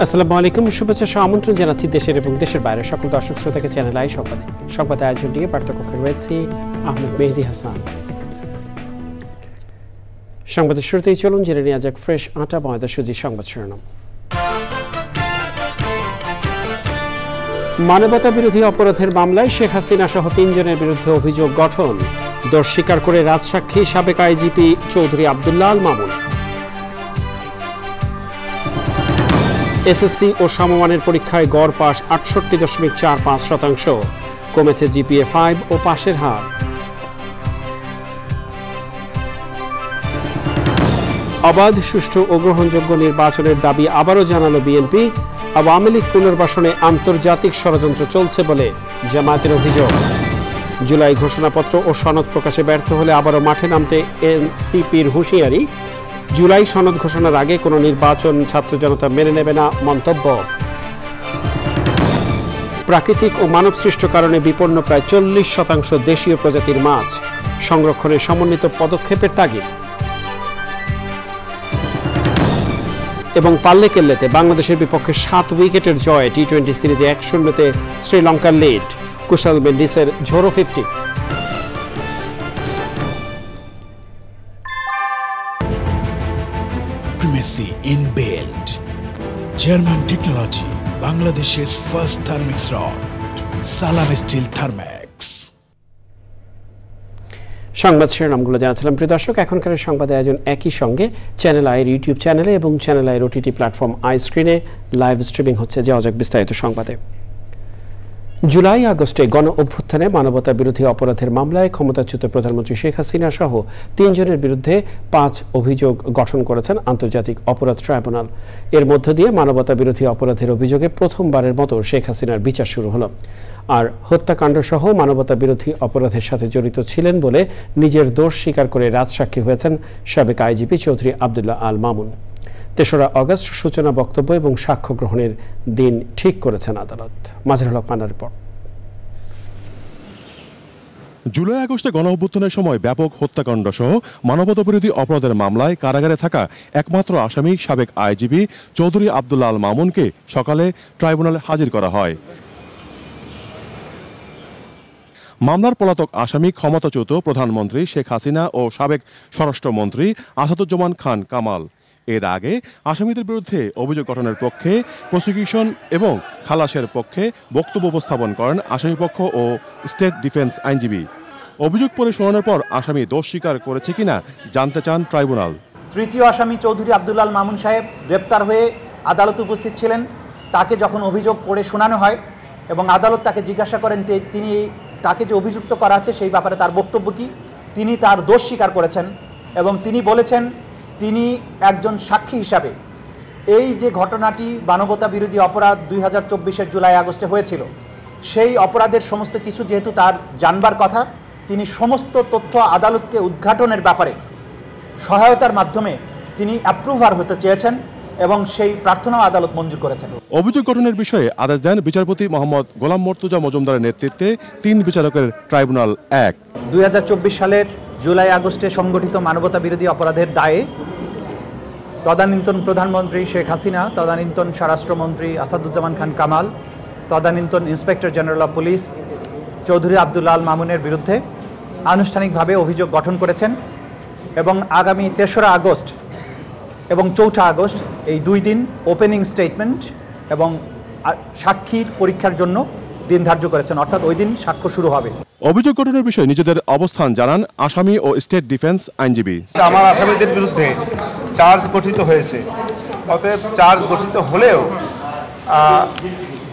আসসালামু আলাইকুম, শুভেচ্ছা সহ আমন্ত্রণ জানাচ্ছি দেশের এবং দেশের বাইরের সকল দর্শক শ্রোতাকে চ্যানেল আই সংবাদ আয়োজন নিয়ে বার্তাকক্ষে রয়েছি আহমেদ মেহেদি হাসান। সংবাদের শুরুতেই চলুন জেনে নেওয়া যাক ফ্রেশ আটা ময়দা সুজি সংবাদ শিরোনাম। মানবতা বিরোধী অপরাধের মামলায় শেখ হাসিনা সহ ৩ জনের বিরুদ্ধে অভিযোগ গঠন, দোষ স্বীকার করে রাজসাক্ষী সাবেক আইজিপি চৌধুরী আব্দুল্লাহ আল মামুন। এসএসসি ও সমমানের পরীক্ষায় গড় পাস ৬৮.৪৫%, কমেছে জিপিএ 5 ও পাশের হার। অবাধ, সুষ্ঠু ও গ্রহণযোগ্য নির্বাচনের দাবি আবারও জানালো বিএনপি। আওয়ামী লীগ পুনর্বাসনে আন্তর্জাতিক ষড়যন্ত্র চলছে বলে জামায়াতের অভিযোগ। জুলাই ঘোষণাপত্র ও সনদ প্রকাশে ব্যর্থ হলে আবারও মাঠে নামতে এনসিপির হুঁশিয়ারি। জুলাই সনদ ঘোষণার আগে কোনো নির্বাচন ছাত্র জনতা মেনে নেবে না মন্তব্য। প্রাকৃতিক ও মানবসৃষ্ট কারণে বিপন্ন প্রায় 40% দেশীয় প্রজাতির মাছ, সংরক্ষণে সমন্বিত পদক্ষেপের তাগিদ। এবং পাল্লে কেল্লেতে বাংলাদেশের বিপক্ষে 7 উইকেটের জয়, টি-20 সিরিজে 1-0 শ্রীলঙ্কার লিড, কুশাল মেন্ডিসের ঝোড়ো 50। Primacy inbuilt. German technology, Bangladesh's first Thermix rod, Salam Steel Thermax. সংবাদ শিরোনামগুলো জানাচ্ছিলাম প্রিয় দর্শক। এখনকার সংবাদ আয়োজন একই সঙ্গে চ্যানেল আইয়ের ইউটিউব চ্যানেলে এবং চ্যানেল আইয়ের ওটিটি প্ল্যাটফর্ম আই স্ক্রিনে লাইভ স্ট্রিমিং হচ্ছে। যাওয়া যাক বিস্তারিত সংবাদে। জুলাই আগস্টে গণ অভ্যুত্থানে মানবতা বিরোধী অপরাধের মামলায় ক্ষমতাচ্যুত প্রধানমন্ত্রী শেখ হাসিনা সহ ৩ জনের বিরুদ্ধে 5 অভিযোগ গঠন করেছেন আন্তর্জাতিক অপরাধ ট্রাইব্যুনাল। এর মধ্য দিয়ে মানবতা বিরোধী অপরাধের অভিযোগে প্রথমবারের মতো শেখ হাসিনার বিচার শুরু হলো। আর হত্যাকাণ্ড সহ মানবতা বিরোধী অপরাধের সাথে জড়িত ছিলেন বলে নিজের দোষ স্বীকার করে রাজসাক্ষী হয়েছেন সাবেক আইজিপি চৌধুরী আব্দুল্লাহ আল মামুন। ৩রা আগস্ট সূচনা বক্তব্য এবং সাক্ষ্য গ্রহণের দিন ঠিক করেছেন আদালত। মাজহারুল হক মান্নার রিপোর্ট। জুলাই আগস্টে গণঅভ্যুত্থানের সময় ব্যাপক হত্যাকাণ্ড সহ মানবতা বিরোধী অপরাধের মামলায় কারাগারে থাকা একমাত্র আসামি সাবেক আইজিপি চৌধুরী আব্দুল্লাহ আল মামুনকে সকালে ট্রাইব্যুনালে হাজির করা হয়। মামলার পলাতক আসামি ক্ষমতাচ্যুত প্রধানমন্ত্রী শেখ হাসিনা ও সাবেক স্বরাষ্ট্রমন্ত্রী আসাদুজ্জামান খান কামাল। এর আগে আসামিদের বিরুদ্ধে অভিযোগ গঠনের পক্ষে প্রসিকিউশন এবং খালাসের পক্ষে বক্তব্য উপস্থাপন করেন আসামিপক্ষ ও স্টেট ডিফেন্স আইনজীবী। অভিযোগ পড়ে শোনানোর পর আসামি দোষ স্বীকার করেছে কিনা জানতে চান ট্রাইব্যুনাল। তৃতীয় আসামি চৌধুরী আব্দুল্লাহ আল মামুন সাহেব গ্রেপ্তার হয়ে আদালতে উপস্থিত ছিলেন। তাকে যখন অভিযোগ পড়ে শোনানো হয় এবং আদালত তাকে জিজ্ঞাসা করেন তিনি তাকে যে অভিযুক্ত করা আছে সেই ব্যাপারে তার বক্তব্য কী, তিনি তার দোষ স্বীকার করেছেন এবং তিনি বলেছেন তিনি একজন সাক্ষী হিসাবে এই যে ঘটনাটি মানবতা বিরোধী অপরাধ 2024-এর জুলাই আগস্টে হয়েছিল সেই অপরাধের সমস্ত কিছু যেহেতু তার জানবার কথা, তিনি সমস্ত তথ্য আদালতকে উদ্ঘাটনের ব্যাপারে সহায়তার মাধ্যমে তিনি অ্যাপ্রুভার হতে চেয়েছেন এবং সেই প্রার্থনাও আদালত মঞ্জুর করেছেন। অভিযোগ গঠনের বিষয়ে আদেশ দেন বিচারপতি মোহাম্মদ গোলাম মর্তুজা মজুমদারের নেতৃত্বে 3 বিচারকের ট্রাইব্যুনাল 1। 2024 সালের জুলাই আগস্টে সংগঠিত মানবতা বিরোধী অপরাধের দায়ে তদানীন্তন প্রধানমন্ত্রী শেখ হাসিনা, তদানীন্তন স্বরাষ্ট্রমন্ত্রী আসাদুজ্জামান খান কামাল, তদানীন্তন inspector general of police Chowdhury Abdullah Al মামুনের বিরুদ্ধে আনুষ্ঠানিকভাবে অভিযোগ গঠন করেছেন এবং আগামী 3রা আগস্ট এবং 4ঠা আগস্ট এই 2 দিন ওপেনিং স্টেটমেন্ট এবং সাক্ষীর পরীক্ষার জন্য দিন ধার্য করেছেন, অর্থাৎ ওই দিন সাক্ষ্য শুরু হবে। অভিযোগ গঠনের বিষয়ে নিজেদের অবস্থান জানান আসামি ও স্টেট ডিফেন্স আইনজীবী। আমার আসামিদের বিরুদ্ধে চার্জ গঠিত হয়েছে, অতএব চার্জ গঠিত হলেও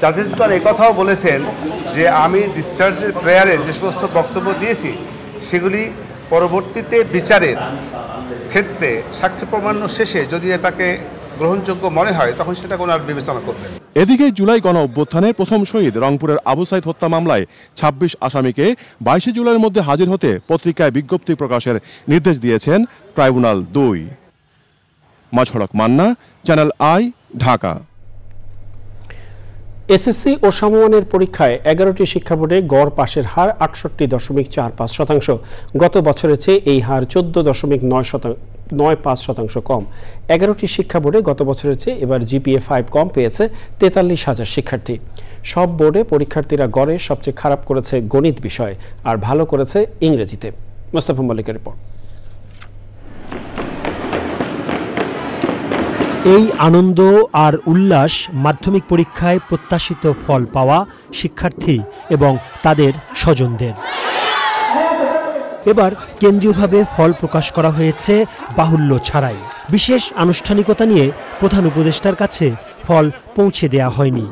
জাজেসগণ একথাও বলেছেন যে আমি ডিসচার্জের প্রেয়ারে যে সমস্ত বক্তব্য দিয়েছি সেগুলি পরবর্তীতে বিচারের ক্ষেত্রে সাক্ষ্য প্রমাণ শেষে যদি এটাকে গ্রহণযোগ্য মনে হয় তখন সেটা ওনারা বিবেচনা করবেন। এদিকে জুলাই গণ অভ্যুত্থানে প্রথম শহীদ রংপুরের আবু সাইদ হত্যা মামলায় ২৬ আসামিকে ২২ জুলাইয়ের মধ্যে হাজির হতে পত্রিকায় বিজ্ঞপ্তি প্রকাশের নির্দেশ দিয়েছেন ট্রাইব্যুনাল ২। মাঝহড়ক Manna, channel I, Dhaka. SSC ও সমমানের পরীক্ষায় ১১টি শিক্ষা বোর্ডে গড় পাশের হার ৬৮.৪৫%। গত বছরের চেয়ে এই হার ১৪.৯৫% কম। ১১টি শিক্ষা বোর্ডে গত বছরের চেয়ে এবার GPA-5 কম পেয়েছে ৪৩,০০০ শিক্ষার্থী। সব বোর্ডে পরীক্ষার্থীরা গড়ে সবচেয়ে খারাপ করেছে গণিত বিষয় আর ভালো করেছে ইংরেজিতে। মোস্তফা মল্লিকের রিপোর্ট। এই আনন্দ আর উল্লাস মাধ্যমিক পরীক্ষায় প্রত্যাশিত ফল পাওয়া শিক্ষার্থী এবং তাদের স্বজনদের। এবার কেন্দ্রীয়ভাবে ফল প্রকাশ করা হয়েছে বাহুল্য ছাড়াই। বিশেষ আনুষ্ঠানিকতা নিয়ে প্রধান উপদেষ্টার কাছে ফল পৌঁছে দেয়া হয়নি।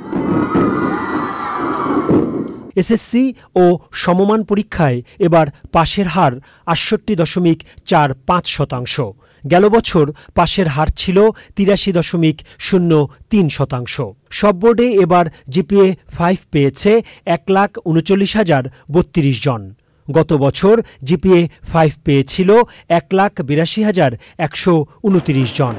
এসএসসি ও সমমান পরীক্ষায় এবার পাশের হার ৬৮.৪৫%। গেল বছর পাশের হার ছিল ৮৩.০৩%। সব বোর্ডে এবার GPA-5 পেয়েছে ১,৩৯,০৩২ জন। গত বছর GPA-5 পেয়েছিল ১,৮২,১২৯ জন।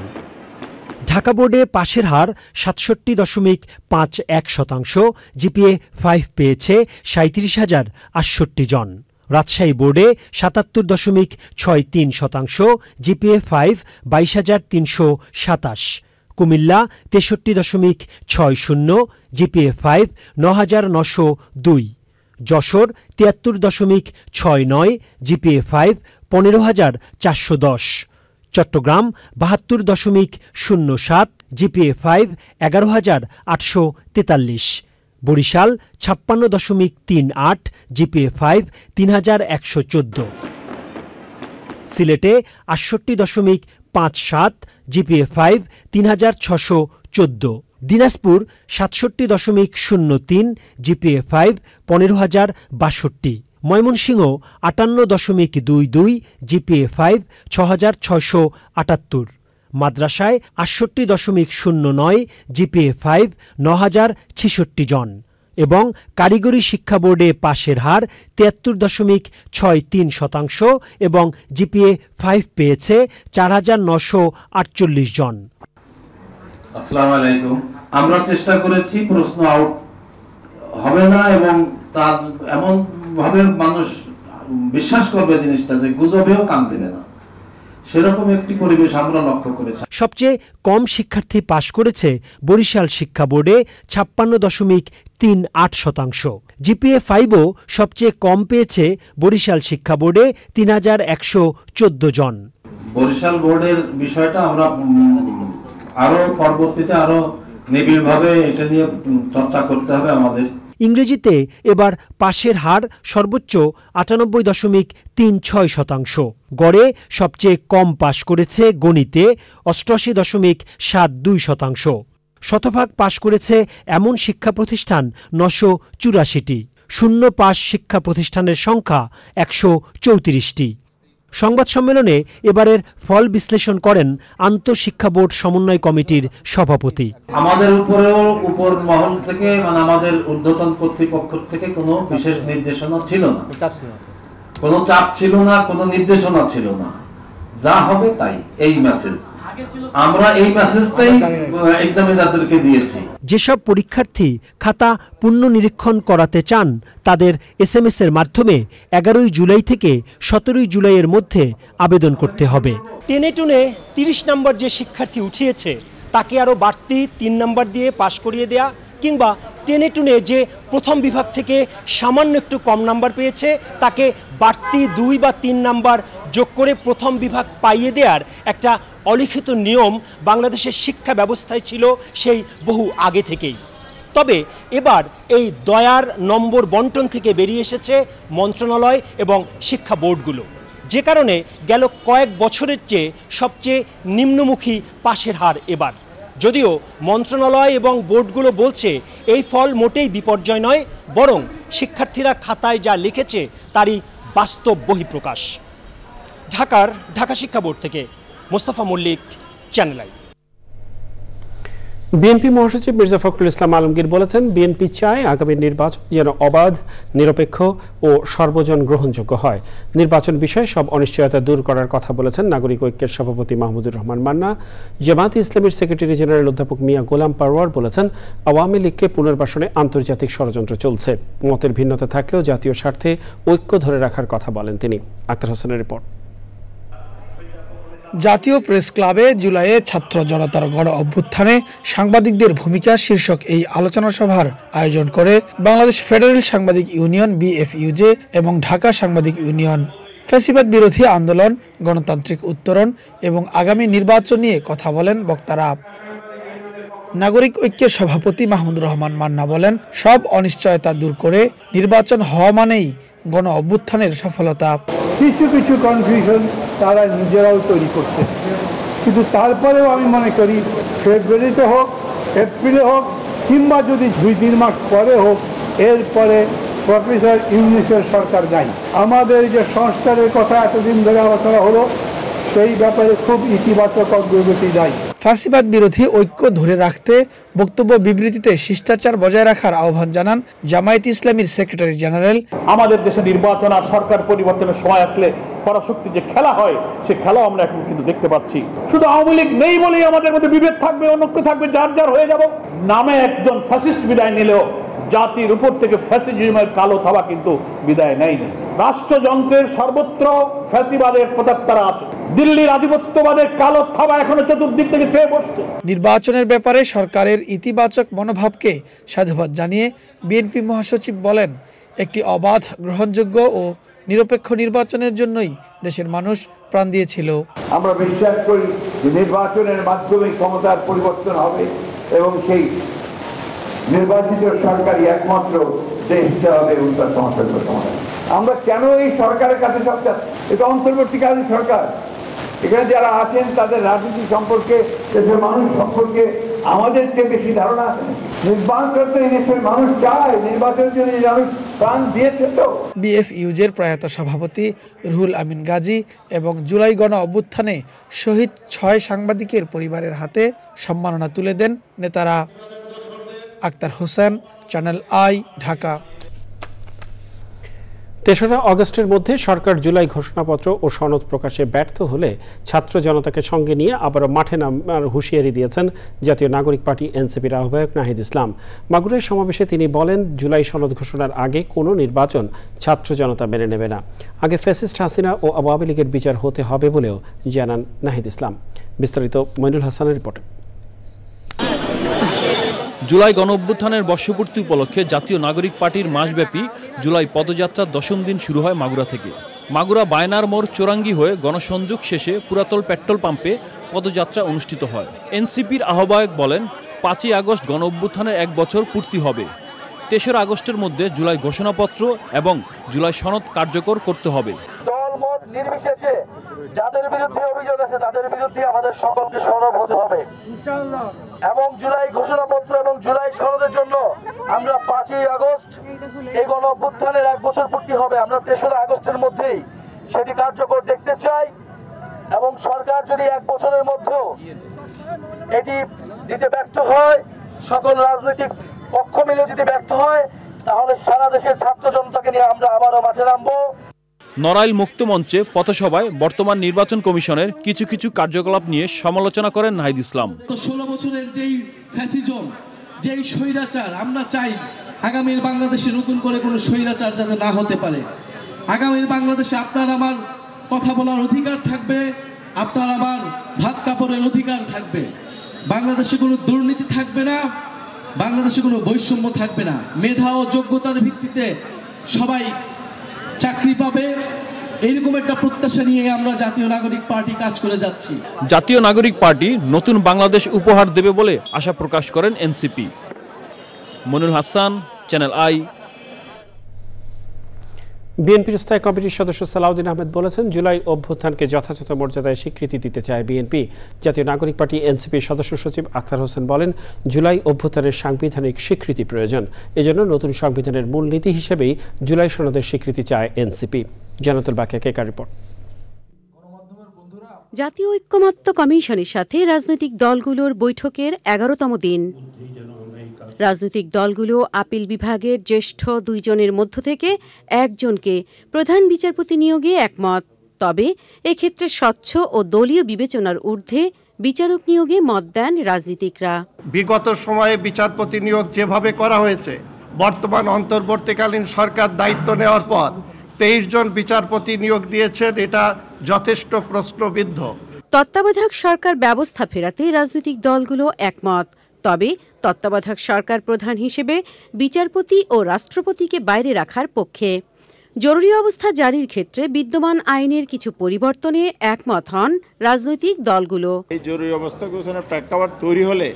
ঢাকা বোর্ডে পাশের হার ৬৭.৫১%। GPA-5 পেয়েছে ৩৭,০৬৮ জন। রাজশাহী বোর্ডে ৭৭.৬৩%। GPA-5 ২২,৩২৭। Comilla ৬৩.৬০। GPA-5 ৯,৯০২। Jessore ৭৩.৬৯। GPA-5 ১৫,৪১০। Chittagong ৭২.০৭। GPA-5 ১১,৮৪৩। Barishal ৫৬.৩৮। GPA-5 ৩,১১৪। সিলেটে ৬৮.৫৭। GPA-5 ৩,৬১৪। Dinajpur ৬৭.০৩। GPA-5 ১৫,০৬২। Mymensingh ৫৮.২২। GPA-5 ৬,৬৭৮। মাদ্রাসায় ৬৮.০৯। GPA-5 ৯,০৬৬ জন এবং কারিগরি শিক্ষা বোর্ডে পাশের হার ৭৩.৬৩% এবং GPA-5 পেয়েছে ৪,৯৪৮ জন। আসসালামু আলাইকুম। আমরা চেষ্টা করেছি প্রশ্ন আউট হবে না এবং তার এমন ভাবে মানুষ বিশ্বাস করবে জিনিসটা যে গুজবেও কান দেবে না, সেরকম একটি পরিবেশ আমরা লক্ষ্য করেছি। সবচেয়ে কম শিক্ষার্থী পাশ করেছে বরিশাল শিক্ষা বোর্ডে ৫৬.৩৮%। GPA-5ও সবচেয়ে কম পেয়েছে বরিশাল শিক্ষা বোর্ডে ৩,১১৪ জন। বরিশাল বোর্ডের বিষয়টা আমরা আরো পরবর্তীতে আরো নিবিড়ভাবে এটা নিয়ে চর্চা করতে হবে আমাদের। ইংরেজিতে এবার পাশের হার সর্বোচ্চ ৯৮.৩৬%। গড়ে সবচেয়ে কম পাশ করেছে গণিতে ৮৮.৭২%। শতভাগ পাশ করেছে এমন শিক্ষা প্রতিষ্ঠান ৯৮৪টি। শূন্য পাশ শিক্ষা প্রতিষ্ঠানের সংখ্যা ১৩৪টি। সংবাদ সম্মেলনে এবারের ফল বিশ্লেষণ করেন আন্তঃশিক্ষা বোর্ড সমন্বয় কমিটির সভাপতি। আমাদের উপর মহল থেকে মানে আমাদের ঊর্ধ্বতন কর্তৃপক্ষ থেকে কোনো বিশেষ নির্দেশনা ছিল না, কোনো চাপ ছিল না, কোনো নির্দেশনা ছিল না। যা হবে তাই, এই মেসেজ আমরা এই মেসেজটাই এক্সামিনারদেরকে দিয়েছি। যেসব পরীক্ষার্থী খাতা পুনঃনিরীক্ষণ করাতে চান তাদের SMS এর মাধ্যমে ১১ জুলাই থেকে ১৭ জুলাইয়ের মধ্যে আবেদন করতে হবে। টেনে টুনে ৩০ নম্বর যে শিক্ষার্থী উঠিয়েছে তাকে আরও বাড়তি ৩ নম্বর দিয়ে পাশ করিয়ে দেয়া, কিংবা টেনে টুনে যে প্রথম বিভাগ থেকে সামান্য একটু কম নাম্বার পেয়েছে তাকে বাড়তি ২ বা ৩ নাম্বার যোগ করে প্রথম বিভাগ পাইয়ে দেওয়ার একটা অলিখিত নিয়ম বাংলাদেশের শিক্ষা ব্যবস্থায় ছিল সেই বহু আগে থেকেই। তবে এবার এই দয়ার নম্বর বন্টন থেকে বেরিয়ে এসেছে মন্ত্রণালয় এবং শিক্ষা বোর্ডগুলো, যে কারণে গেল কয়েক বছরের চেয়ে সবচেয়ে নিম্নমুখী পাশের হার এবার। যদিও মন্ত্রণালয় এবং বোর্ডগুলো বলছে এই ফল মোটেই বিপর্যয় নয়, বরং শিক্ষার্থীরা খাতায় যা লিখেছে তারই বাস্তব বহিঃপ্রকাশ। ঢাকা শিক্ষা বোর্ড থেকে Mostafa Mallik, channel I. BNP মহাসচিব মির্জা ফখরুল ইসলাম আলমগীর বলেছেন, বিএনপি চায় আগামী নির্বাচন যেন অবাধ, নিরপেক্ষ ও সর্বজন গ্রহণযোগ্য হয়। নির্বাচন বিষয়ে সব অনিশ্চয়তা দূর করার কথা বলেছেন নাগরিক ঐক্যের সভাপতি মাহমুদুর রহমান মান্না। জামায়াতে ইসলামীর সেক্রেটারি জেনারেল অধ্যাপক মিয়া গোলাম পারওয়ার বলেছেন, আওয়ামী লীগকে পুনর্বাসনে আন্তর্জাতিক ষড়যন্ত্র চলছে। মতের ভিন্নতা থাকলেও জাতীয় স্বার্থে ঐক্য ধরে রাখার কথা বলেন তিনি। আক্তার হোসেনের রিপোর্ট। জাতীয় প্রেস ক্লাবে জুলাইয়ে ছাত্র জনতার গণ অভ্যুত্থানে সাংবাদিকদের ভূমিকা শীর্ষক এই আলোচনা সভার আয়োজন করে বাংলাদেশ ফেডারেল সাংবাদিক ইউনিয়ন BFUJ এবং ঢাকা সাংবাদিক ইউনিয়ন। ফ্যাসিবাদ বিরোধী আন্দোলন, গণতান্ত্রিক উত্তরণ এবং আগামী নির্বাচন নিয়ে কথা বলেন বক্তারা। নাগরিক ঐক্যের সভাপতি মাহমুদুর রহমান মান্না বলেন, সব অনিশ্চয়তা দূর করে নির্বাচন হওয়া মানেই গণ অভ্যুত্থানের সফলতা। কিছু কিছু কনফিউশন তারা নিজেরাও তৈরি করছে, কিন্তু তারপরেও আমি মনে করি ফেব্রুয়ারিতে হোক, এপ্রিলে হোক, কিংবা যদি 2-3 মাস পরে হোক, এরপরে প্রফেসর ইউনূসের সরকার নাই। আমাদের যে সংস্কারের কথা এতদিন ধরে আলোচনা হলো, সেই ব্যাপারে খুব ইতিবাচক অগ্রগতি যায়। ফ্যাসিবাদ বিরোধী ঐক্য ধরে রাখতে বক্তব্য বিবৃতিতে শিষ্টাচার বজায় রাখার আহ্বান জানান জামায়াতে ইসলামীর সেক্রেটারি জেনারেল। আমাদের দেশে নির্বাচন আর সরকার পরিবর্তনের সময় আসলে পরাশক্তি যে খেলা হয়, সে খেলাও আমরা এখন কিন্তু দেখতে পাচ্ছি। শুধু আওয়ামী লীগ নেই বলেই আমাদের মধ্যে বিভেদ থাকবে, অনৈক্য থাকবে, যার যার হয়ে যাব। নামে একজন ফ্যাসিস্ট বিদায় নিলেও জাতির উপর থেকে ফ্যাসিজমের কালো থাবা কিন্তু বিদায় নেয়নি। রাষ্ট্রযন্ত্রের সর্বত্র ফ্যাসিবাদের প্রতাক্তারা আছে। দিল্লির আধিপত্যবাদের কালো থাবা এখনো চতুর্দিক থেকে চেয়ে বসছে। নির্বাচনের ব্যাপারে সরকারের ইতিবাচক মনোভাবকে সাধুবাদ জানিয়ে বিএনপি মহাসচিব বলেন, একটি অবাধ, গ্রহণযোগ্য ও নিরপেক্ষ নির্বাচনের জন্যই দেশের মানুষ প্রাণ দিয়েছিল। আমরা বিশ্বাস করি যে নির্বাচনের মাধ্যমে ক্ষমতার পরিবর্তন হবে এবং সেই নির্বাচিত সরকারই একমাত্র দেশটা হবে উত্তর সমস্যার সমাধান। আমরা কেন এই সরকারের কাছে সব চাচ্ছি? এটা অন্তর্বর্তীকালীন সরকার। এখানে যারা আছেন তাদের রাজনীতি সম্পর্কে, দেশের মানুষ সম্পর্কে আমাদের চেয়ে বেশি ধারণা আছে। নির্বাচন তো এই দেশের মানুষ চায়, নির্বাচনের জন্য মানুষ প্রাণ দিয়েছে। তো BFUJের প্রয়াত সভাপতি রুহুল আমিন গাজী এবং জুলাই গণ অভ্যুত্থানে শহীদ 6 সাংবাদিকের পরিবারের হাতে সম্মাননা তুলে দেন নেতারা। Akhtar Hossain, channel I, Dhaka. 3রা আগস্টের মধ্যে সরকার জুলাই ঘোষণাপত্র ও সনদ প্রকাশে ব্যর্থ হলে ছাত্র জনতাকে সঙ্গে নিয়ে আবারও মাঠে নামার হুঁশিয়ারি দিয়েছেন জাতীয় নাগরিক পার্টি NCPর আহ্বায়ক নাহিদ ইসলাম। মাগুরায় সমাবেশে তিনি বলেন, জুলাই সনদ ঘোষণার আগে কোনো নির্বাচন ছাত্র জনতা মেনে নেবে না। আগে ফ্যাসিস্ট হাসিনা ও আওয়ামী লীগের বিচার হতে হবে বলেও জানান নাহিদ ইসলাম। বিস্তারিত মইনুল হাসানের রিপোর্টে। জুলাই গণঅভ্যুত্থানের বর্ষপূর্তি উপলক্ষে জাতীয় নাগরিক পার্টির মাসব্যাপী জুলাই পদযাত্রার 10ম দিন শুরু হয় মাগুরা থেকে। মাগুরা বায়নার মোড় চোরাঙ্গি হয়ে গণসংযোগ শেষে পুরাতল পেট্রোল পাম্পে পদযাত্রা অনুষ্ঠিত হয়। NCPর আহ্বায়ক বলেন, 5ই আগস্ট গণঅভ্যুত্থানের 1 বছর পূর্তি হবে। 3রা আগস্টের মধ্যে জুলাই ঘোষণাপত্র এবং জুলাই সনদ কার্যকর করতে হবে। দলমত নির্বিশেষে যাদের বিরুদ্ধে অভিযোগ আছে তাদের বিরুদ্ধে আমাদের সকলকে সরব হতে হবে ইনশাআল্লাহ। এবং জুলাই ঘোষণাপত্র এবং জুলাই সনদের জন্য আমরা 5ই আগস্ট এই গণ অভ্যুত্থানের 1 বছর পূর্তি হবে, আমরা 3রা আগস্টের মধ্যেই সেটি কার্যকর দেখতে চাই। এবং সরকার যদি 1 বছরের মধ্যেও এটি দিতে ব্যর্থ হয়, সকল রাজনৈতিক পক্ষ মিলে যদি ব্যর্থ হয়, তাহলে সারা দেশের ছাত্র জনতাকে নিয়ে আমরা আবারও মাঠে নামবো। নড়াইল মুক্ত মঞ্চে পথসভায় বর্তমান নির্বাচন কমিশনের কিছু কিছু কার্যকলাপ নিয়ে সমালোচনা করেন নাহিদ ইসলাম। 16 বছরের যেই ফ্যাসিজম, যেই স্বৈরাচার, আমরা চাই আগামীর বাংলাদেশে নতুন করে কোনো স্বৈরাচার যাতে না হতে পারে। আগামীর বাংলাদেশে আপনার আমার কথা বলার অধিকার থাকবে, আপনার আমার ভাত কাপড়ের অধিকার থাকবে। বাংলাদেশে কোনো দুর্নীতি থাকবে না, বাংলাদেশে কোনো বৈষম্য থাকবে না। মেধা ও যোগ্যতার ভিত্তিতে সবাই চাকরি পাবে, এরকম একটা প্রত্যাশা নিয়ে আমরা জাতীয় নাগরিক পার্টি কাজ করে যাচ্ছি। জাতীয় নাগরিক পার্টি নতুন বাংলাদেশ উপহার দেবে বলে আশা প্রকাশ করেন NCP। Monirul Hasan, channel I. বিএনপির স্থায়ী কমিটির সদস্য সালাউদ্দিন আহমেদ বলেছেন, জুলাই অভ্যুত্থানকে যথাযথ মর্যাদায় স্বীকৃতি দিতে চায় বিএনপি। জাতীয় নাগরিক পার্টি NCPর সদস্য সচিব আখতার হোসেন বলেন, জুলাই অভ্যুত্থানের সাংবিধানিক স্বীকৃতি প্রয়োজন। এজন্য নতুন সংবিধানের মূলনীতি হিসেবেই জুলাই সনদের স্বীকৃতি চায় NCP। জানাতুল বাকিয়া কেকার রিপোর্ট। জাতীয় ঐক্যমত্য কমিশনের সাথে রাজনৈতিক দলগুলোর বৈঠকের 11তম দিন। রাজনৈতিক দলগুলো আপিল বিভাগের জ্যেষ্ঠ 2 জনের মধ্য থেকে একজনকে প্রধান বিচারপতি নিয়োগে একমত। তবে এক্ষেত্রে স্বচ্ছ ও দলীয় বিবেচনার ঊর্ধ্বে বিচারক নিয়োগে মত দেন রাজনীতিকরা। বিগত সময়ে বিচারপতি নিয়োগ যেভাবে করা হয়েছে, বর্তমান অন্তর্বর্তীকালীন সরকার দায়িত্ব নেওয়ার পর 23 জন বিচারপতি নিয়োগ দিয়েছেন, এটা যথেষ্ট প্রশ্নবিদ্ধ। তত্ত্বাবধায়ক সরকার ব্যবস্থা ফেরাতে রাজনৈতিক দলগুলো একমত। তবে তত্ত্বাবধায়ক সরকার প্রধান হিসেবে বিচারপতি ও রাষ্ট্রপতিকে বাইরে রাখার পক্ষে। জরুরি অবস্থা জারির ক্ষেত্রে বিদ্যমান আইনের কিছু পরিবর্তনে একমত হন রাজনৈতিক দলগুলো। এই জরুরি অবস্থা ঘোষণার প্রেক্ষাপট তৈরি হলে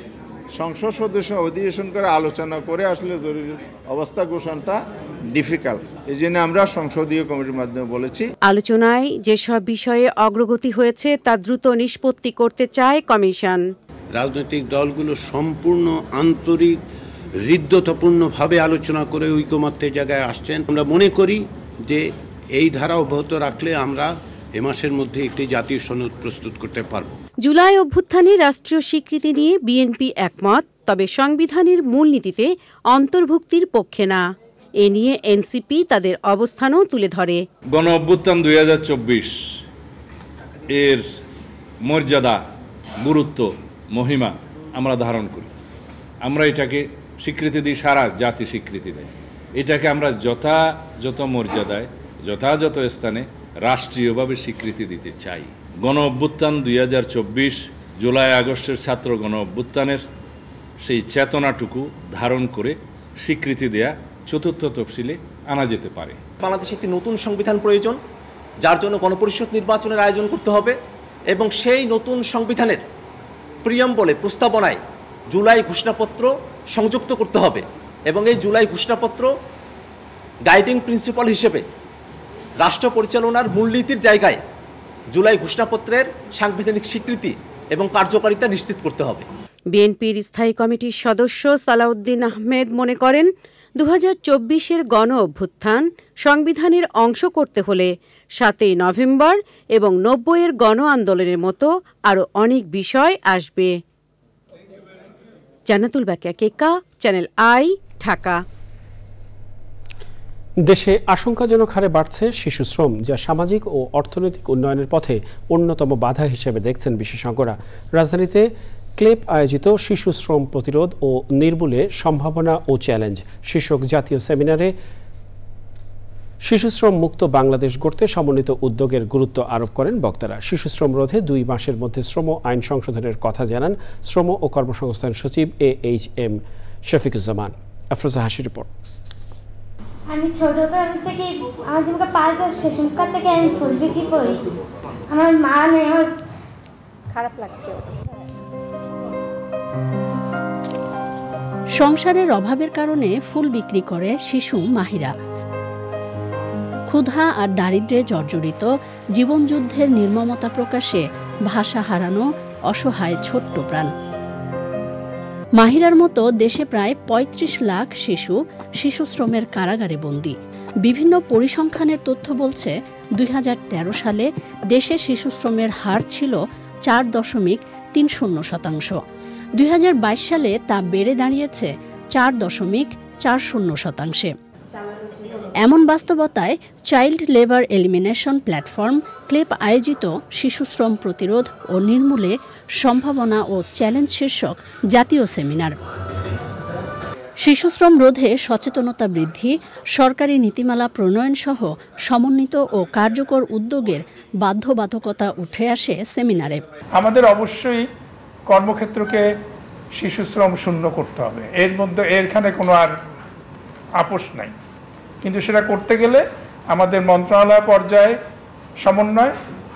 সংসদ সদস্য অধিবেশন করে আলোচনা করে আসলে জরুরি অবস্থা ঘোষণাটা ডিফিকাল্ট। এই জন্য আমরা সংসদীয় কমিটির মাধ্যমে বলেছি, আলোচনায় যেসব বিষয়ে অগ্রগতি হয়েছে তা দ্রুত নিষ্পত্তি করতে চায় কমিশন। রাজনৈতিক দলগুলো সম্পূর্ণ আন্তরিক হৃদ্যতাপূর্ণভাবে আলোচনা করে ঐকমত্যের জায়গায় আসছেন। আমরা মনে করি যে এই ধারা অব্যাহত রাখলে আমরা এ মাসের মধ্যে একটি জাতীয় সনদ প্রস্তুত করতে পারব। জুলাই অভ্যুত্থানে রাষ্ট্রীয় স্বীকৃতি নিয়ে বিএনপি একমত, তবে সংবিধানের মূলনীতিতে অন্তর্ভুক্তির পক্ষে না। এ নিয়ে এনসিপি তাদের অবস্থানও তুলে ধরে। গণ অভ্যুত্থান 2024 এর মর্যাদা, গুরুত্ব, মহিমা আমরা ধারণ করি। আমরা এটাকে স্বীকৃতি দিই, সারা জাতি স্বীকৃতি দেয়। এটাকে আমরা যথাযথ মর্যাদায়, যথাযথ স্থানে রাষ্ট্রীয়ভাবে স্বীকৃতি দিতে চাই। গণ অভ্যুত্থান 2024 জুলাই আগস্টের ছাত্র গণ অভ্যুত্থানের সেই চেতনাটুকু ধারণ করে স্বীকৃতি দেয়া চতুর্থ তফসিলে আনা যেতে পারে। বাংলাদেশে একটি নতুন সংবিধান প্রয়োজন, যার জন্য গণপরিষদ নির্বাচনের আয়োজন করতে হবে এবং সেই নতুন সংবিধানের প্রিয়াম্বলে, প্রস্তাবনায় জুলাই ঘোষণাপত্র সংযুক্ত করতে হবে এবং এই জুলাই ঘোষণাপত্র গাইডিং প্রিন্সিপাল হিসেবে রাষ্ট্র পরিচালনার মূলনীতির জায়গায় জুলাই ঘোষণাপত্রের সাংবিধানিক স্বীকৃতি এবং কার্যকারিতা নিশ্চিত করতে হবে। বিএনপির স্থায়ী কমিটির সদস্য সালাউদ্দিন আহমেদ মনে করেন, 2024-এর গণ অভ্যুত্থান সংবিধানের অংশ করতে হলে 7ই নভেম্বর এবং 90-এর গণ আন্দোলনের মতো আরও অনেক বিষয় আসবে। জান্নাতুল বাকিয়া কেকা, চ্যানেল আই, ঢাকা। দেশে আশঙ্কাজনক হারে বাড়ছে শিশু শ্রম, যা সামাজিক ও অর্থনৈতিক উন্নয়নের পথে অন্যতম বাধা হিসেবে দেখছেন বিশেষজ্ঞরা। রাজধানীতে ক্লেপ আয়োজিত শিশু শ্রম প্রতিরোধ ও নির্মূলে সম্ভাবনা ও চ্যালেঞ্জ শীর্ষক জাতীয় সেমিনারে শিশু শ্রম মুক্ত বাংলাদেশ গড়তে সমন্বিত উদ্যোগের গুরুত্ব আরোপ করেন বক্তারা। শিশু শ্রম রোধে 2 মাসের মধ্যে শ্রম আইন সংশোধনের কথা জানান শ্রম ও কর্মসংস্থান সচিব AHM শফিকুজ্জামান। আফরোজা হাসির রিপোর্ট। আমি ছোটকাল থেকে আমার জীবনকে পার করে শেষকাল থেকে আমি ফুল বিক্রি করি। আমার মা নেই, আমার খারাপ লাগছে। সংসারের অভাবের কারণে ফুল বিক্রি করে শিশু মাহিরা। ক্ষুধা আর দারিদ্র্যে জর্জরিত জীবনযুদ্ধের নির্মমতা প্রকাশে ভাষা হারানো অসহায় ছোট্ট প্রাণ। মাহিরার মতো দেশে প্রায় 35 লাখ শিশু শ্রমের কারাগারে বন্দী। বিভিন্ন পরিসংখ্যানের তথ্য বলছে 2013 সালে দেশে শিশু শ্রমের হার ছিল 4.30%। 2022 সালে তা বেড়ে দাঁড়িয়েছে 4.40%। এমন বাস্তবতায় চাইল্ড লেবার এলিমিনেশন প্ল্যাটফর্ম ক্লেপ আয়োজিত শিশু শ্রম প্রতিরোধ ও নির্মূলে সম্ভাবনা ও চ্যালেঞ্জ শীর্ষক জাতীয় সেমিনার। শিশু শ্রম রোধে সচেতনতা বৃদ্ধি, সরকারি নীতিমালা প্রণয়ন সহ সমন্বিত ও কার্যকর উদ্যোগের বাধ্যবাধকতা উঠে আসে সেমিনারে। আমাদের অবশ্যই কর্মক্ষেত্রকে শিশু শ্রম শূন্য করতে হবে, এখানে কোনো আর আপোষ নাই। কিন্তু সেটা করতে গেলে আমাদের মন্ত্রণালয় পর্যায়ে সমন্বয়,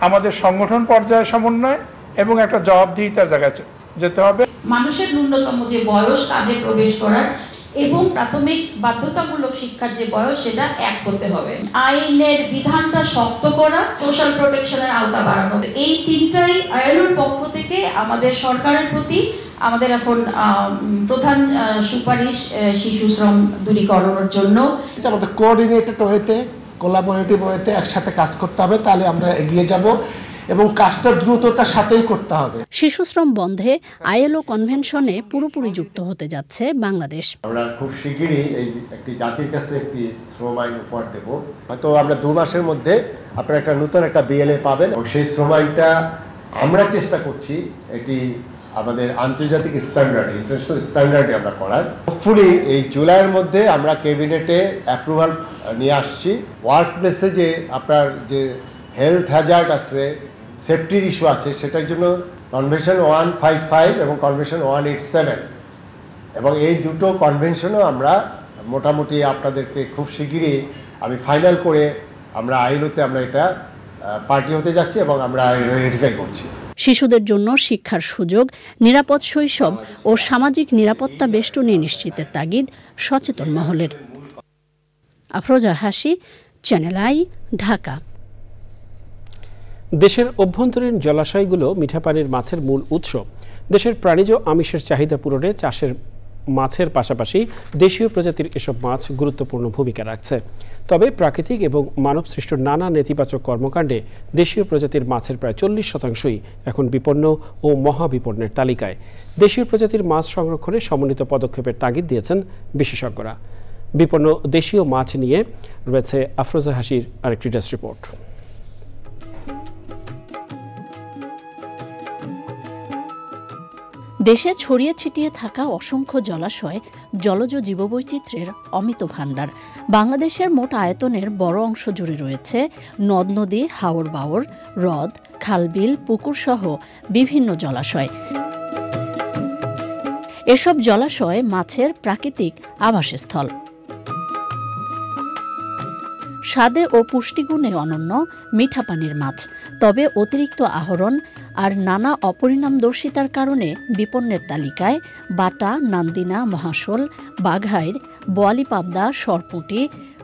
আমাদের সংগঠন পর্যায়ে সমন্বয় এবং একটা জবাবদিহিতার জায়গায় যেতে হবে। মানুষের ন্যূনতম যে বয়স কাজে প্রবেশ করার এবং প্রাথমিক বাধ্যতামূলক শিক্ষার যে বয়স সেটা 1 হতে হবে। আইনের বিধানটা শক্ত করা, সোশ্যাল প্রোটেকশনের আওতা বাড়ানো, এই 3টাই আইএলওর পক্ষ থেকে আমাদের সরকারের প্রতি আমাদের এখন প্রধান সুপারিশ শিশু শ্রম দূরীকরণের জন্য। আমাদের কোঅর্ডিনেটেড হইতে, কোলাবোরেটিভ হইতে একসাথে কাজ করতে হবে, তাহলে আমরা এগিয়ে যাব এবং কাজটা দ্রুততার সাথেই করতে হবে। শিশুশ্রম বন্ধে আইএলও কনভেনশনে পুরোপুরি যুক্ত হতে যাচ্ছে বাংলাদেশ। আমরা খুব শিগগিরই এই একটি জাতির কাছে একটি শ্রম আইন উপহার দেব। হয়তো আমরা 2 মাসের মধ্যে আপনারা একটা নতুন একটা বিএলএ পাবেন এবং সেই শ্রম আইনটা আমরা চেষ্টা করছি এটি আমাদের আন্তর্জাতিক স্ট্যান্ডার্ড, ইন্টারন্যাশনাল স্ট্যান্ডার্ডে আমরা করার। হোপফুলি এই জুলাইয়ের মধ্যে আমরা ক্যাবিনেটে অ্যাপ্রুভাল নিয়ে আসছি। ওয়ার্ক প্লেসে যে আপনার যে হেলথ হ্যাজার্ড আছে, সেফটির ইস্যু আছে, সেটার জন্য কনভেনশন 155 এবং কনভেনশন 187 এবং এই দুটো কনভেনশনও আমরা মোটামুটি আপনাদেরকে খুব শিগগিরই আমি ফাইনাল করে আমরা আইএলওতে আমরা এটা পার্টি হতে যাচ্ছি এবং আমরা রেটিফাই করছি। শিশুদের জন্য শিক্ষার সুযোগ, নিরাপদ শৈশব ও সামাজিক নিরাপত্তা বেষ্টনী নিশ্চিতের তাগিদ সচেতন মহলের। আফরোজা হাসি, চ্যানেল আই, ঢাকা। দেশের অভ্যন্তরীণ জলাশয়গুলো মিঠা পানির মাছের মূল উৎস। দেশের প্রাণীজ আমিষের চাহিদা পূরণে চাষের মাছের পাশাপাশি দেশীয় প্রজাতির এসব মাছ গুরুত্বপূর্ণ ভূমিকা রাখছে। তবে প্রাকৃতিক এবং মানবসৃষ্ট নানা নেতিবাচক কর্মকাণ্ডে দেশীয় প্রজাতির মাছের প্রায় 40%ই এখন বিপন্ন ও মহাবিপন্নের তালিকায়। দেশীয় প্রজাতির মাছ সংরক্ষণে সমন্বিত পদক্ষেপের তাগিদ দিয়েছেন বিশেষজ্ঞরা। বিপন্ন দেশীয় মাছ নিয়ে রয়েছে আফরোজা হাসির আরেকটি ডেস্ক রিপোর্ট। দেশে ছড়িয়ে ছিটিয়ে থাকা অসংখ্য জলাশয় জলজ জীববৈচিত্র্যের অমিত ভাণ্ডার। বাংলাদেশের মোট আয়তনের বড় অংশ জুড়ে রয়েছে নদ নদী, হাওর বাওর, হ্রদ, খালবিল, পুকুর সহ বিভিন্ন জলাশয়। এসব জলাশয় মাছের প্রাকৃতিক আবাসস্থল। স্বাদে ও পুষ্টিগুণে অনন্য মিঠা পানির মাছ, তবে অতিরিক্ত আহরণ আর নানা অপরিণামদর্শিতার কারণে বিপন্নের তালিকায় বাটা, নান্দিনা, মহাশোল, বাঘাইর, বোয়ালি পাবদা, সরপুঁটি,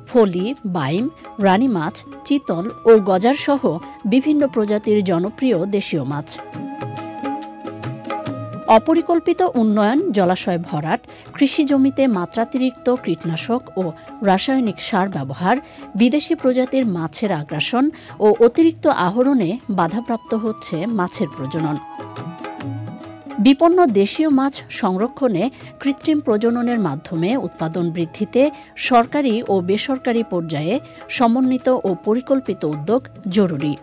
ফলি, বাইম, রানী মাছ, চিতল ও গজার সহ বিভিন্ন প্রজাতির জনপ্রিয় দেশীয় মাছ। অপরিকল্পিত উন্নয়ন, জলাশয় ভরাট, কৃষি জমিতে মাত্রাতিরিক্ত কীটনাশক ও রাসায়নিক সার ব্যবহার, বিদেশি প্রজাতির মাছের আগ্রাসন ও অতিরিক্ত আহরণে বাধাপ্রাপ্ত হচ্ছে মাছের প্রজনন। বিপন্ন দেশীয় মাছ সংরক্ষণে কৃত্রিম প্রজননের মাধ্যমে উৎপাদন বৃদ্ধিতে সরকারি ও বেসরকারি পর্যায়ে সমন্বিত ও পরিকল্পিত উদ্যোগ জরুরি।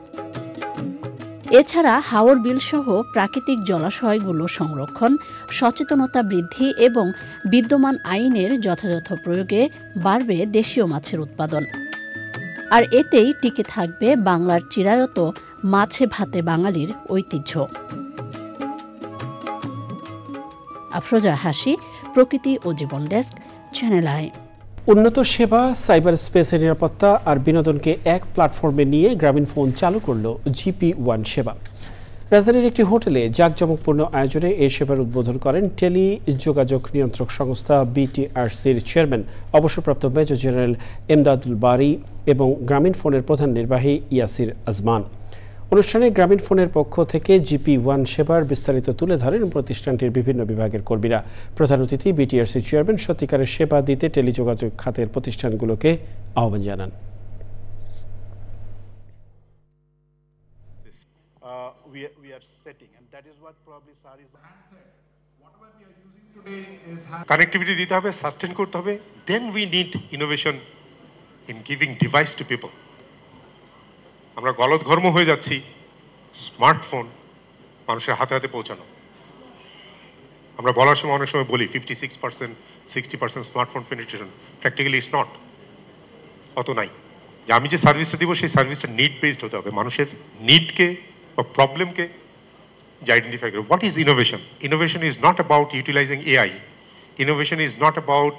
এছাড়া হাওর বিল সহ প্রাকৃতিক জলাশয়গুলো সংরক্ষণ, সচেতনতা বৃদ্ধি এবং বিদ্যমান আইনের যথাযথ প্রয়োগে বাড়বে দেশীয় মাছের উৎপাদন। আর এতেই টিকে থাকবে বাংলার চিরায়ত মাছে ভাতে বাঙালির ঐতিহ্য। আফরোজা হাসি, প্রকৃতি ও জীবন ডেস্ক, চ্যানেল আই। উন্নত সেবা, সাইবার স্পেসের নিরাপত্তা আর বিনোদনকে এক প্ল্যাটফর্মে নিয়ে গ্রামীণফোন চালু করল GP1 সেবা। রাজধানীর একটি হোটেলে জাঁকজমকপূর্ণ আয়োজনে এই সেবার উদ্বোধন করেন টেলি যোগাযোগ নিয়ন্ত্রক সংস্থা BTRCর চেয়ারম্যান অবসরপ্রাপ্ত মেজর জেনারেল এমদাদুল বারী এবং গ্রামীণফোনের প্রধান নির্বাহী ইয়াসির আজমান। অনুষ্ঠানে গ্রামীণফোনের পক্ষ থেকে GP1 সেবার বিস্তারিত তুলে ধরেন প্রতিষ্ঠানটির বিভিন্ন বিভাগের কর্মীরা। প্রধান অতিথি BTRC চেয়ারম্যান সত্যিকারের সেবা দিতে টেলিযোগাযোগ খাতের প্রতিষ্ঠানগুলোকে আহ্বান জানান। কানেক্টিভিটি দিতে হবে, সাস্টেন করতে হবে, then we need innovation in giving device to people. আমরা গলদঘর্ম হয়ে যাচ্ছি স্মার্টফোন মানুষের হাতে হাতে পৌঁছানো। আমরা বলার সময় অনেক সময় বলি 56%, 60% smartphone penetration, practically it's not, অত নাই। যে আমি যে সার্ভিসটা দিব সেই সার্ভিসটা নিড বেসড হতে হবে, মানুষের নিডকে বা প্রবলেমকে যে আইডেন্টিফাই করে। What is innovation? Innovation is not about utilising AI, innovation is not about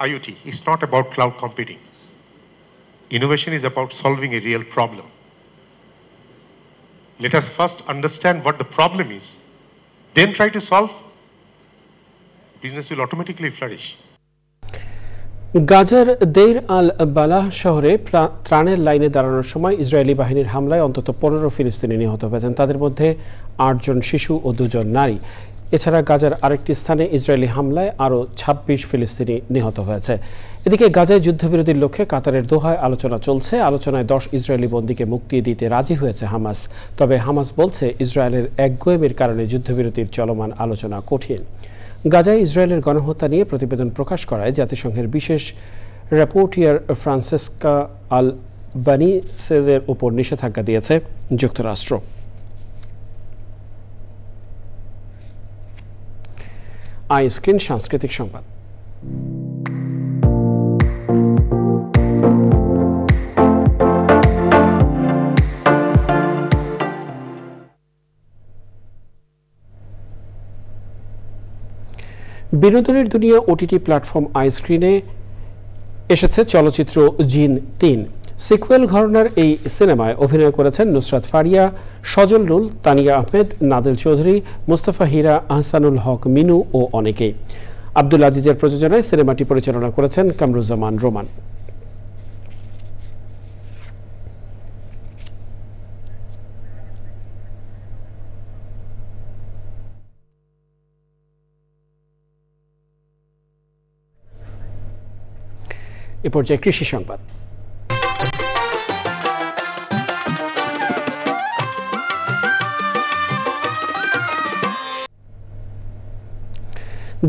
IoT, it's not about cloud computing. Innovation is about solving a real problem. Let us first understand what the problem is, then try to solve. Business will automatically flourish. গাজার দেইর আল Balah শহরে ত্রাণের লাইনে দাঁড়ানোর সময় Israeli বাহিনীর হামলায় অন্তত 15 ফিলিস্তিনি নিহত হয়েছেন। তাদের মধ্যে 8 জন শিশু ও 2 জন নারী। এছাড়া গাজার আরেকটি স্থানে ইসরায়েলি হামলায় আরও ২৬ ফিলিস্তিনি নিহত হয়েছে। এদিকে গাজায় যুদ্ধবিরতির লক্ষ্যে কাতারের দোহায় আলোচনা চলছে। আলোচনায় ১০ ইসরায়েলি বন্দীকে মুক্তি দিতে রাজি হয়েছে হামাস। তবে হামাস বলছে ইসরায়েলের একগুঁয়েমির কারণে যুদ্ধবিরতির চলমান আলোচনা কঠিন। গাজায় ইসরায়েলের গণহত্যা নিয়ে প্রতিবেদন প্রকাশ করায় জাতিসংঘের বিশেষ রিপোর্টার ফ্রান্সেসকা আলবানিসেজের উপর নিষেধাজ্ঞা দিয়েছে যুক্তরাষ্ট্র। আইস্ক্রিন সাংস্কৃতিক সংবাদ। বিনোদনের দুনিয়া ওটিটি প্ল্যাটফর্ম আইস্ক্রিনে এসেছে চলচ্চিত্র জিন ৩। সিকুয়েল ঘরানার এই সিনেমায় অভিনয় করেছেন নুসরাত ফারিয়া, সজল নুল, তানিয়া আহমেদ, নাদিল চৌধুরী, মুস্তাফা হীরা, আহসানুল হক মিনু ও অনেকেই। আব্দুল আজিজের প্রযোজনায় সিনেমাটি পরিচালনা করেছেন কামরুজ্জামান রোমান। এ পর্যায়ে কৃষি সংবাদ।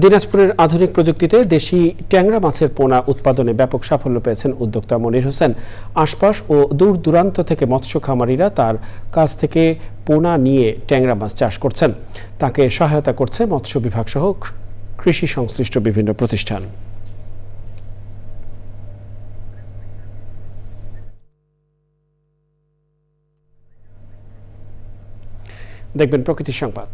দিনাজপুরের আধুনিক প্রযুক্তিতে দেশি ট্যাংরা মাছের পোনা উৎপাদনে ব্যাপক সাফল্য পেয়েছেন উদ্যোক্তা মনির হোসেন। আশপাশ ও দূর দূরান্ত থেকে মৎস্য খামারিরা তার কাছ থেকে পোনা নিয়ে ট্যাংরা মাছ চাষ করছেন। তাকে সহায়তা করছে মৎস্য বিভাগ সহ কৃষি সংশ্লিষ্ট বিভিন্ন প্রতিষ্ঠান। দেখবেন প্রকৃতি সংবাদ।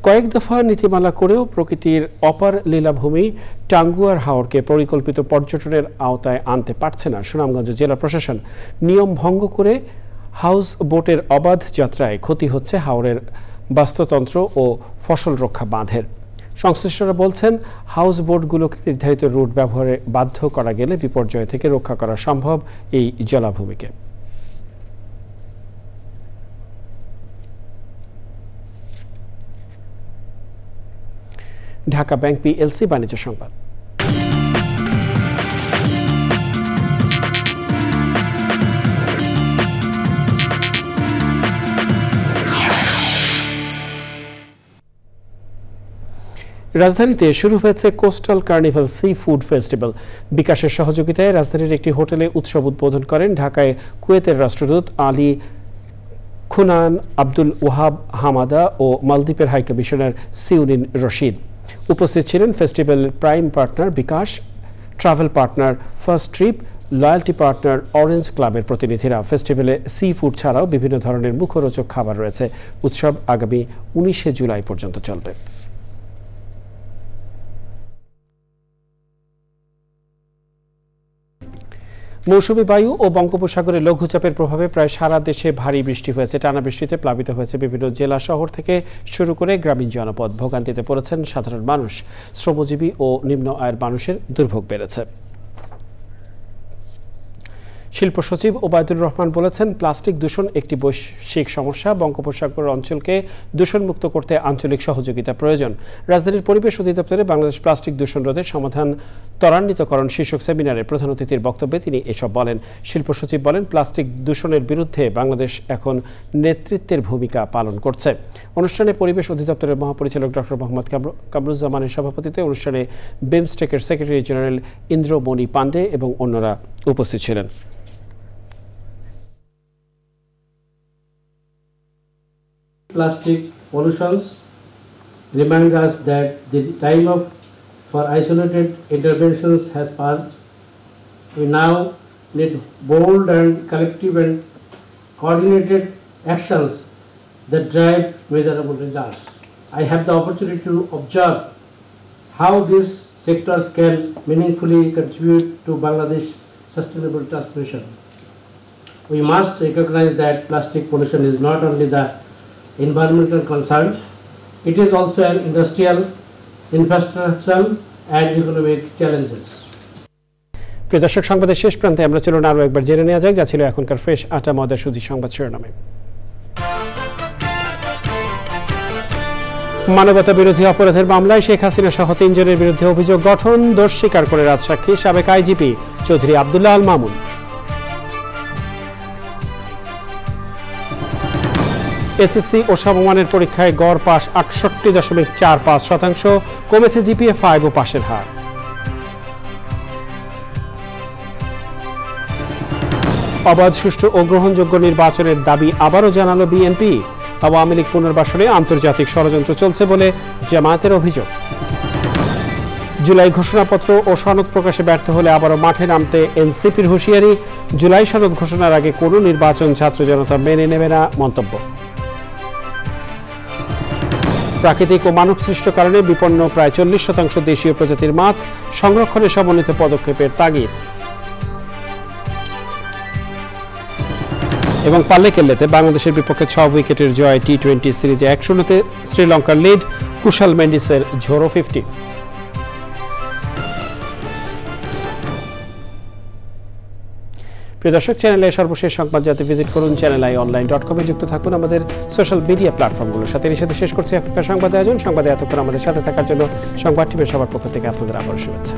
কয়েক দফা নীতিমালা করেও প্রকৃতির অপার লীলাভূমি টাঙ্গুয়ার হাওরকে পরিকল্পিত পর্যটনের আওতায় আনতে পারছে না সুনামগঞ্জ জেলা প্রশাসন। নিয়ম ভঙ্গ করে হাউস বোটের অবাধ যাত্রায় ক্ষতি হচ্ছে হাওরের বাস্তুতন্ত্র ও ফসল রক্ষা বাঁধের। সংশ্লিষ্টরা বলছেন, হাউস বোটগুলোকে নির্ধারিত রুট ব্যবহারে বাধ্য করা গেলে বিপর্যয় থেকে রক্ষা করা সম্ভব এই জলাভূমিকে। ঢাকা ব্যাংক পিএলসি বাণিজ্য সংবাদ। রাজধানীতে শুরু হয়েছে coastal carnival sea food festival. বিকাশের সহযোগিতায় রাজধানীর একটি হোটেলে উৎসব উদ্বোধন করেন ঢাকায় কুয়েতের রাষ্ট্রদূত আলী খুনান আব্দুল ওয়াহাব হামাদা ও মালদ্বীপের হাইকমিশনার সিউনিন রশিদ। উপস্থিত ছিলেন ফেস্টিভ্যালের prime partner bKash, travel partner first trip, loyalty partner orange ক্লাবের প্রতিনিধিরা। ফেস্টিভ্যালে সি ফুড ছাড়াও বিভিন্ন ধরনের মুখরোচক খাবার রয়েছে। উৎসব আগামী 19শে জুলাই পর্যন্ত চলবে। মৌসুমী বায়ু ও বঙ্গোপসাগরে লঘুচাপের প্রভাবে প্রায় সারা দেশে ভারী বৃষ্টি হয়েছে। টানা বৃষ্টিতে প্লাবিত হয়েছে বিভিন্ন জেলা শহর থেকে শুরু করে গ্রামীণ জনপদ। ভোগান্তিতে পড়েছেন সাধারণ মানুষ। শ্রমজীবী ও নিম্ন আয়ের মানুষের দুর্ভোগ বেড়েছে। শিল্প সচিব ওবায়দুর রহমান বলেছেন, প্লাস্টিক দূষণ একটি বৈশ্বিক সমস্যা। বঙ্গোপসাগর অঞ্চলকে দূষণমুক্ত করতে আঞ্চলিক সহযোগিতা প্রয়োজন। রাজধানীর পরিবেশ অধিদপ্তরে বাংলাদেশ প্লাস্টিক দূষণ রোধের সমাধান ত্বরান্বিতকরণ শীর্ষক সেমিনারে প্রধান অতিথির বক্তব্যে তিনি এসব বলেন। শিল্প সচিব বলেন, প্লাস্টিক দূষণের বিরুদ্ধে বাংলাদেশ এখন নেতৃত্বের ভূমিকা পালন করছে। অনুষ্ঠানে পরিবেশ অধিদপ্তরের মহাপরিচালক ডক্টর মোহাম্মদ কামরুজ্জামানের সভাপতিত্বে অনুষ্ঠানে বিমস্টেকের সেক্রেটারি জেনারেল ইন্দ্রমণি পান্ডে এবং অন্যরা উপস্থিত ছিলেন। Plastic pollutions reminds us that the time for isolated interventions has passed. We now need bold and collective and coordinated actions that drive measurable results. I have the opportunity to observe how these sectors can meaningfully contribute to Bangladesh's sustainable transformation. We must recognize that plastic pollution is not only the environmental concern, it is also an industrial, infrastructural and economic challenges. প্রিয় দর্শক, সংবাদের শেষ প্রান্তে আমরা চলুন আরও একবার জেনে নেওয়া যাক যা ছিল এখনকার ফ্রেশ আটা ময়দা সুজি সংবাদ শিরোনামে। মানবতা বিরোধী অপরাধের মামলায় শেখ হাসিনা সহ 3 জনের বিরুদ্ধে অভিযোগ গঠন, দোষ স্বীকার করে রাজসাক্ষী সাবেক আইজিপি চৌধুরী আব্দুল্লাহ আল মামুন। এসএসসি ও সমমানের পরীক্ষায় গড় পাস 68.45%, কমেছে জিপিএ 5 ও পাশের হার। অবাধ, সুষ্ঠু ও গ্রহণযোগ্য নির্বাচনের দাবি আবারও জানালো বিএনপি। আওয়ামী লীগ পুনর্বাসনে আন্তর্জাতিক ষড়যন্ত্র চলছে বলে জামায়াতের অভিযোগ। জুলাই ঘোষণাপত্র ও সনদ প্রকাশে ব্যর্থ হলে আবারও মাঠে নামতে এনসিপির হুঁশিয়ারি। জুলাই সনদ ঘোষণার আগে কোনো নির্বাচন ছাত্র জনতা মেনে নেবে না মন্তব্য। প্রাকৃতিক ও মানবসৃষ্ট কারণে বিপন্ন প্রায় 40% দেশীয় প্রজাতির মাছ সংরক্ষণে সমন্বিত পদক্ষেপের তাগিদ। এবং পাল্লে কেল্লাতে বাংলাদেশের বিপক্ষে 6 উইকেটের জয়, টি-20 সিরিজে 1-0 শ্রীলঙ্কার লিড, কুশাল মেন্ডিসের ঝোড়ো 50। প্রিয় দর্শক, চ্যানেলে সর্বশেষ সংবাদ জানতে ভিজিট করুন channelionline.com এ যুক্ত থাকুন আমাদের সোশ্যাল মিডিয়া প্ল্যাটফর্মগুলোর সাথে। এর সাথে শেষ করছি এখনকার সংবাদ আয়োজন। সংবাদে এতক্ষণ আমাদের সাথে থাকার জন্য সংবাদ টিমের সবার পক্ষ থেকে আপনাদের আবার শুভেচ্ছা।